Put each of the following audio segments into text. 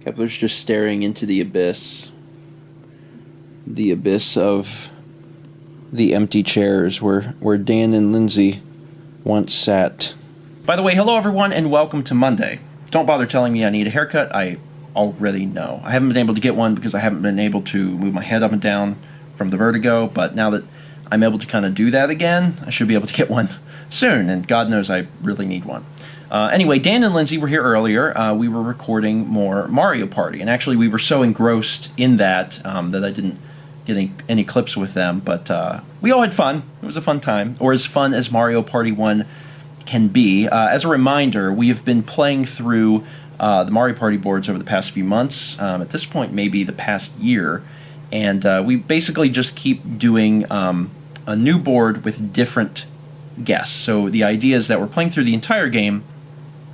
Kepler's just staring into the abyss. The abyss of the empty chairs where Dan and Lindsay once sat. By the way, hello everyone and welcome to Monday. Don't bother telling me I need a haircut, I already know. I haven't been able to get one because I haven't been able to move my head up and down from the vertigo, but now that I'm able to kind of do that again, I should be able to get one soon, and God knows I really need one. Anyway, Dan and Lindsay were here earlier. We were recording more Mario Party, and actually we were so engrossed in that that I didn't get any clips with them, but we all had fun. It was a fun time, or as fun as Mario Party 1 can be. As a reminder, we have been playing through the Mario Party boards over the past few months, at this point maybe the past year, and we basically just keep doing a new board with different guests. So the idea is that we're playing through the entire game,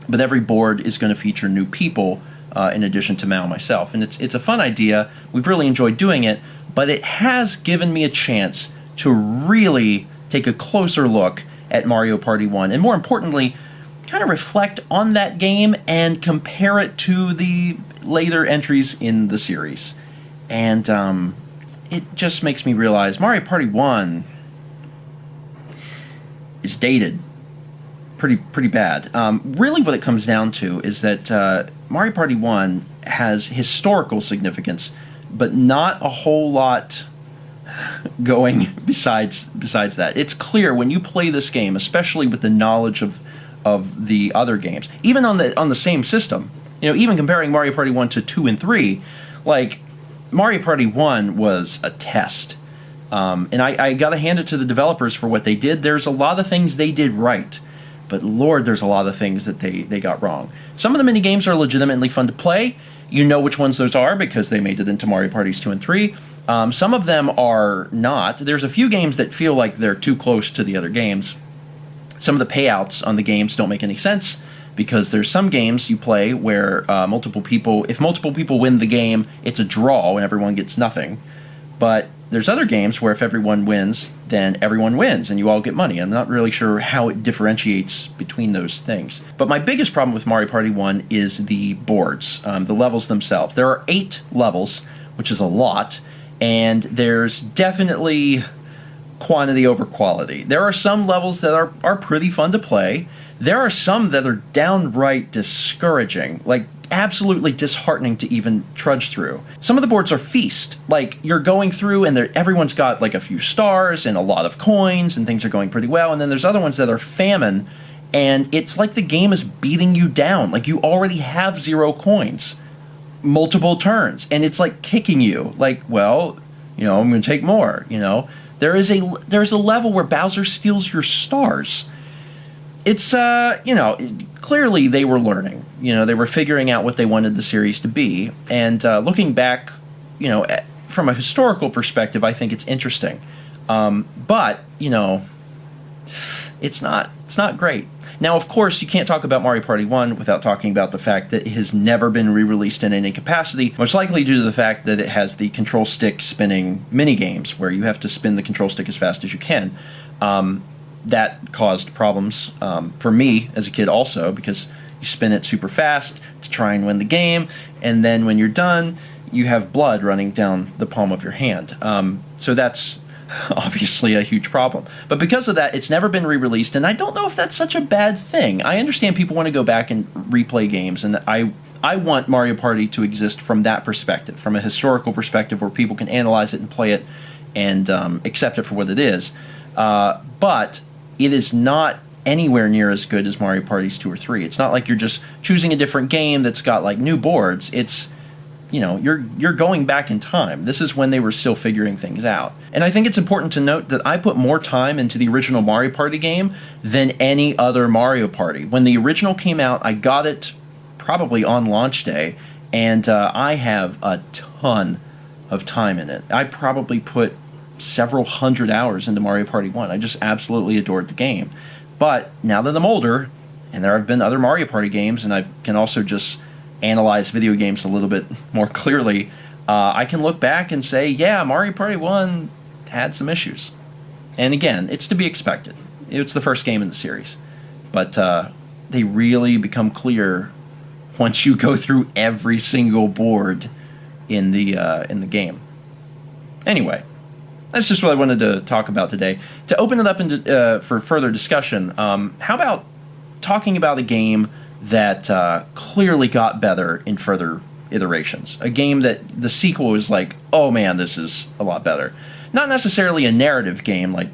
but every board is going to feature new people in addition to Mal and myself. And it's a fun idea. We've really enjoyed doing it, but it has given me a chance to really take a closer look at Mario Party 1, and more importantly, kind of reflect on that game and compare it to the later entries in the series. And it just makes me realize Mario Party 1 is dated pretty bad. Really what it comes down to is that Mario Party 1 has historical significance, but not a whole lot going besides that. It's clear when you play this game, especially with the knowledge of the other games, even on the same system, you know, even comparing Mario Party 1 to 2 and 3, like Mario Party 1 was a test. And I gotta hand it to the developers for what they did. There's a lot of things they did right, but Lord, there's a lot of things that they got wrong. Some of the mini games are legitimately fun to play. You know which ones those are because they made it into Mario Parties 2 and 3. Some of them are not. There's a few games that feel like they're too close to the other games. Some of the payouts on the games don't make any sense because there's some games you play where if multiple people win the game, it's a draw and everyone gets nothing. But there's other games where if everyone wins, then everyone wins and you all get money. I'm not really sure how it differentiates between those things. But my biggest problem with Mario Party 1 is the boards, the levels themselves. There are 8 levels, which is a lot, and there's definitely quantity over quality. There are some levels that are pretty fun to play. There are some that are downright discouraging, like absolutely disheartening to even trudge through. Some of the boards are feast, like you're going through and everyone's got like a few stars and a lot of coins and things are going pretty well, and then there's other ones that are famine and it's like the game is beating you down, like you already have 0 coins multiple turns and it's like kicking you, like, well, you know, I'm going to take more, you know. There's a level where Bowser steals your stars. It's, you know, clearly they were learning. You know, they were figuring out what they wanted the series to be. And looking back, you know, from a historical perspective, I think it's interesting. But, you know, it's not great. Now, of course, you can't talk about Mario Party 1 without talking about the fact that it has never been re-released in any capacity, most likely due to the fact that it has the control stick spinning mini-games, where you have to spin the control stick as fast as you can. That caused problems for me as a kid also, because you spin it super fast to try and win the game, and then when you're done, you have blood running down the palm of your hand. So that's obviously a huge problem. But because of that, it's never been re-released, and I don't know if that's such a bad thing. I understand people want to go back and replay games, and I want Mario Party to exist from that perspective, from a historical perspective where people can analyze it and play it and accept it for what it is. But it is not anywhere near as good as Mario Parties 2 or 3. It's not like you're just choosing a different game that's got like new boards. It's, you know, you're going back in time. This is when they were still figuring things out. And I think it's important to note that I put more time into the original Mario Party game than any other Mario Party. When the original came out, I got it probably on launch day, and I have a ton of time in it. I probably put several hundred hours into Mario Party 1. I just absolutely adored the game. But now that I'm older, and there have been other Mario Party games, and I can also just analyze video games a little bit more clearly, I can look back and say, yeah, Mario Party 1 had some issues. And again, it's to be expected. It's the first game in the series. But they really become clear once you go through every single board in the game. Anyway, that's just what I wanted to talk about today. To open it up into, for further discussion, how about talking about a game that clearly got better in further iterations? A game that the sequel is like, oh man, this is a lot better. Not necessarily a narrative game like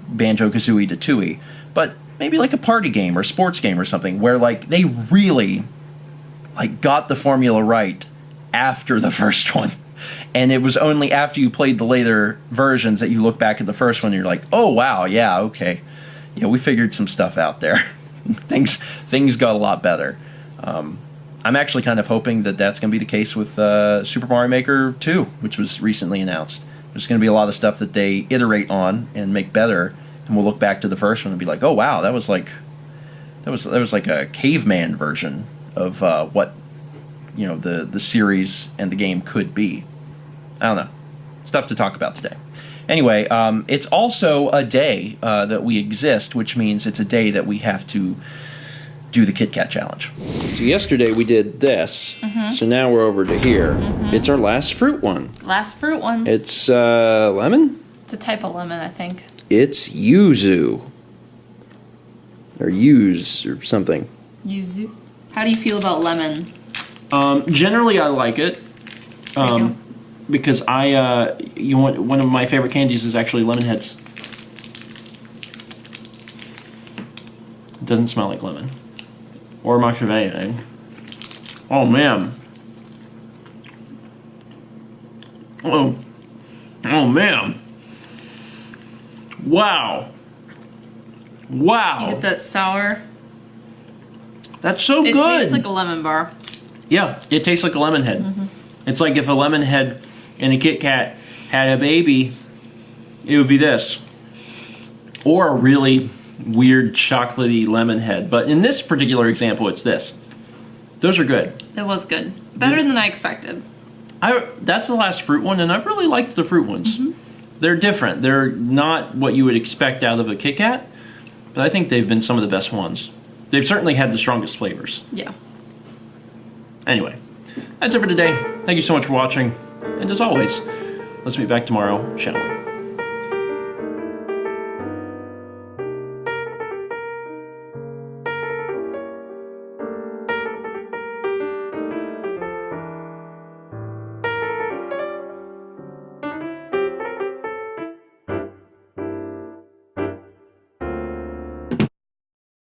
Banjo-Kazooie to Tooie, but maybe like a party game or sports game or something where like they really like got the formula right after the first one. And it was only after you played the later versions that you look back at the first one and you're like, oh wow, yeah, okay. Yeah, we figured some stuff out there. things got a lot better. I'm actually kind of hoping that that's going to be the case with Super Mario Maker 2, which was recently announced. There's going to be a lot of stuff that they iterate on and make better, and we'll look back to the first one and be like, oh wow, that was like a caveman version of what the series and the game could be. I don't know. Stuff to talk about today. Anyway, it's also a day that we exist, which means it's a day that we have to do the Kit Kat Challenge. So yesterday we did this, so now we're over to here. It's our last fruit one. Last fruit one. It's lemon? It's a type of lemon, I think. It's yuzu. Or use or something. Yuzu. How do you feel about lemon? Generally, I like it. Because one of my favorite candies is actually lemon heads. It doesn't smell like lemon. Or much of anything. Oh man. Oh man. Wow. You get that sour. That's so good. It tastes like a lemon bar. Yeah, it tastes like a lemon head. It's like if a lemon head and a Kit Kat had a baby, it would be this. Or a really weird chocolatey lemon head. But in this particular example, it's this. Those are good. It was good. Better than I expected. That's the last fruit one, and I've really liked the fruit ones. They're different. They're not what you would expect out of a Kit Kat, but I think they've been some of the best ones. They've certainly had the strongest flavors. Yeah. Anyway, that's it for today. Thank you so much for watching. And as always, let's meet back tomorrow, shall we?